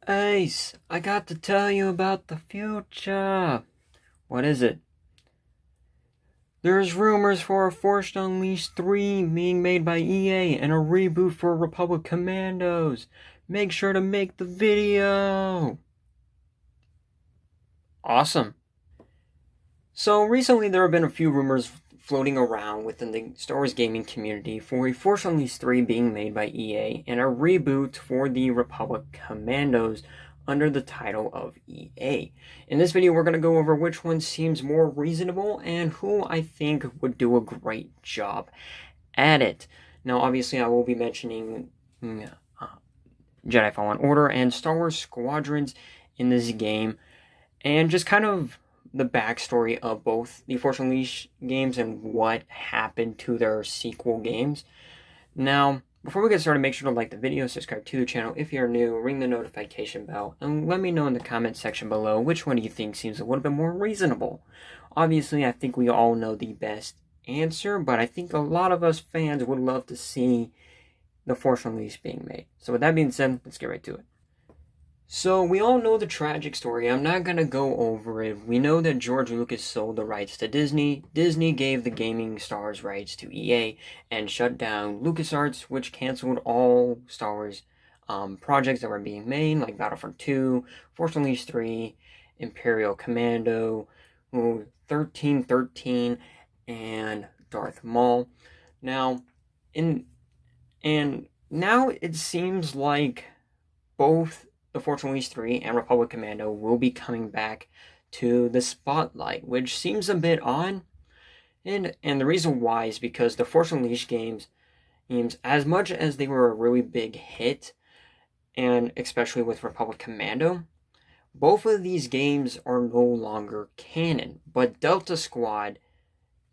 Ace, I got to tell you about the future. What is it? There's rumors for a Force Unleashed 3 being made by EA and a reboot for Republic Commandos. Make sure to make the video. Awesome. So recently there have been a few rumors floating around within the Star Wars gaming community for a Force Unleashed 3 being made by EA and a reboot for the Republic Commandos under the title of EA. In this video we're going to go over which one seems more reasonable and who I think would do a great job at it. Now obviously I will be mentioning Jedi Fallen Order and Star Wars Squadrons in this game, and just kind of the backstory of both the Force Unleashed games and what happened to their sequel games. Now, before we get started, make sure to like the video, subscribe to the channel if you're new, ring the notification bell, and let me know in the comment section below which one do you think seems a little bit more reasonable. Obviously, I think we all know the best answer, but I think a lot of us fans would love to see the Force Unleashed being made. So with that being said, let's get right to it. So we all know the tragic story. I'm not going to go over it. We know that George Lucas sold the rights to Disney. Disney gave the gaming stars rights to EA and shut down LucasArts, which canceled all Star Wars projects that were being made, like Battlefront 2, Force Unleashed 3, Imperial Commando, 1313, and Darth Maul. Now, now it seems like both the Force Unleashed 3 and Republic Commando will be coming back to the spotlight, which seems a bit odd. And the reason why is because the Force Unleashed games, as much as they were a really big hit, and especially with Republic Commando, both of these games are no longer canon. But Delta Squad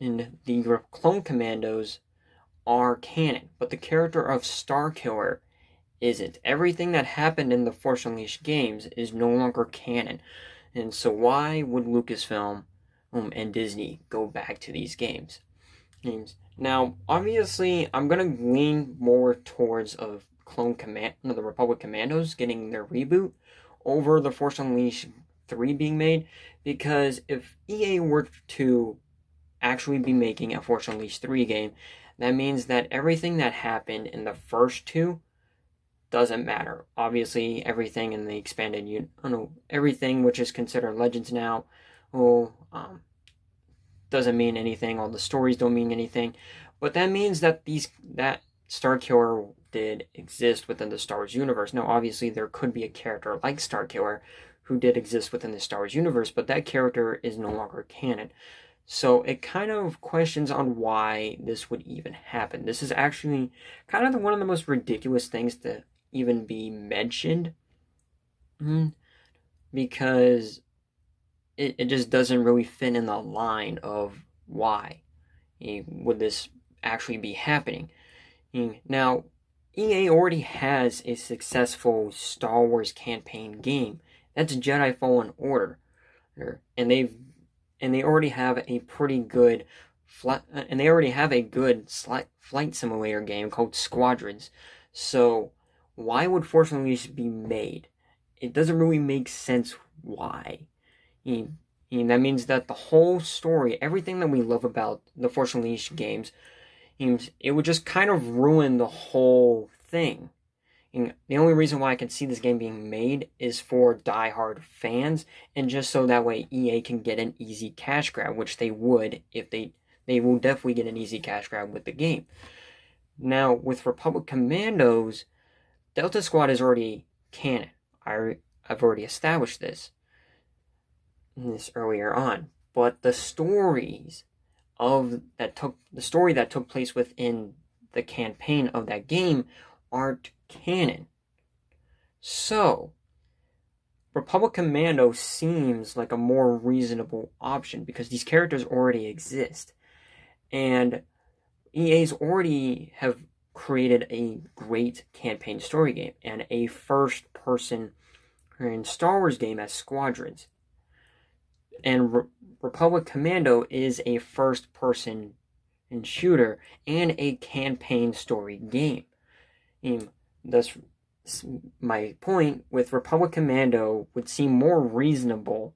and the Clone Commandos are canon. But the character of Starkiller isn't. Everything that happened in the Force Unleashed games is no longer canon. And so why would Lucasfilm and Disney go back to these games? Now, obviously, I'm going to lean more towards the Republic Commandos getting their reboot over the Force Unleashed 3 being made, because if EA were to actually be making a Force Unleashed 3 game, that means that everything that happened in the first two doesn't matter. Obviously, everything in the expanded everything which is considered Legends now, doesn't mean anything. All the stories don't mean anything. But that means that that Starkiller did exist within the Star Wars universe. Now, obviously, there could be a character like Starkiller who did exist within the Star Wars universe, but that character is no longer canon. So it kind of questions on why this would even happen. This is actually kind of one of the most ridiculous things to even be mentioned, because it just doesn't really fit in the line of why would this actually be happening. Now, EA already has a successful Star Wars campaign game. That's Jedi Fallen Order, and they already have a pretty good flight simulator game called Squadrons. So why would Force Unleashed be made? It doesn't really make sense why. That means that the whole story, everything that we love about the Force Unleashed games, it would just kind of ruin the whole thing. The only reason why I can see this game being made is for die-hard fans, and just so that way EA can get an easy cash grab, which they would if they will definitely get an easy cash grab with the game. Now, with Republic Commandos, Delta Squad is already canon. I've already established this earlier on. But the story that took place within the campaign of that game aren't canon. So Republic Commando seems like a more reasonable option because these characters already exist. And EA's already have created a great campaign story game and a first-person Star Wars game as Squadrons. And Republic Commando is a first-person shooter and a campaign story game. Thus, my point with Republic Commando would seem more reasonable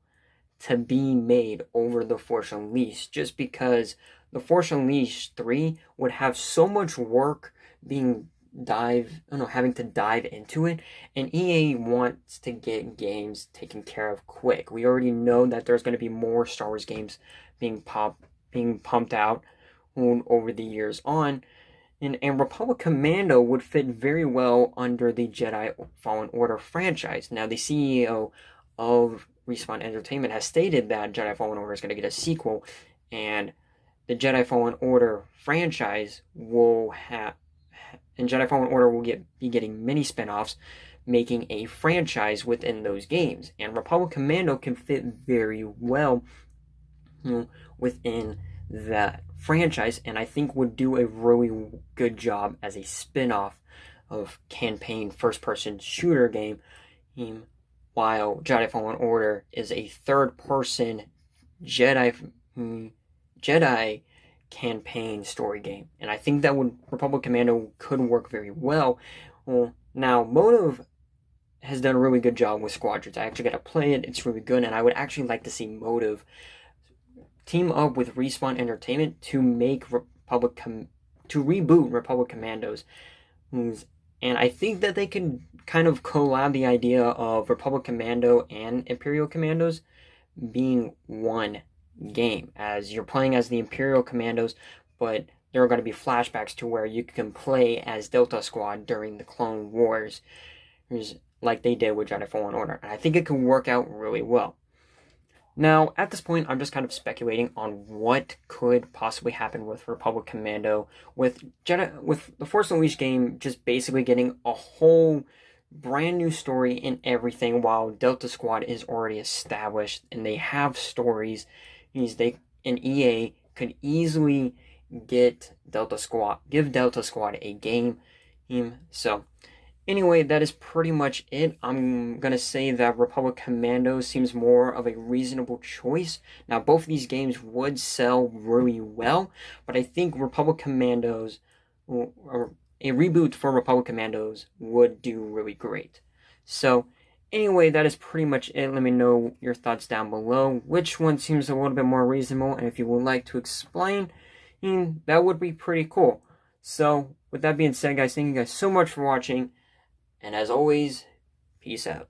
to be made over The Force Unleashed, just because The Force Unleashed 3 would have so much work having to dive into it, and EA wants to get games taken care of quick. We already know that there's going to be more Star Wars games being pumped out over the years on, and Republic Commando would fit very well under the Jedi Fallen Order franchise. Now, the CEO of Respawn Entertainment has stated that Jedi Fallen Order is going to get a sequel, and the Jedi Fallen Order franchise Jedi Fallen Order will be getting many spin-offs, making a franchise within those games. And Republic Commando can fit very well within that franchise, and I think would do a really good job as a spin-off of campaign first-person shooter game, while Jedi Fallen Order is a third-person Jedi campaign story game, and I think that Republic Commando could work very well. Now, Motive has done a really good job with Squadrons. I actually got to play it. It's really good, and I would actually like to see Motive team up with Respawn Entertainment to make reboot Republic Commandos. And I think that they could kind of collab the idea of Republic Commando and Imperial Commandos being one game, as you're playing as the Imperial Commandos, but there are going to be flashbacks to where you can play as Delta Squad during the Clone Wars, like they did with Jedi Fallen Order. And I think it could work out really well. Now, at this point, I'm just kind of speculating on what could possibly happen with Republic Commando, with the Force Unleashed game just basically getting a whole brand new story in everything, while Delta Squad is already established and they have stories. EA could easily give Delta Squad a game. So anyway, that is pretty much it. I'm going to say that Republic Commando seems more of a reasonable choice. Now, both of these games would sell really well, but I think Republic Commandos, or a reboot for Republic Commandos, would do really great. So anyway, that is pretty much it. Let me know your thoughts down below. Which one seems a little bit more reasonable, and if you would like to explain, that would be pretty cool. So with that being said, guys, thank you guys so much for watching. And as always, peace out.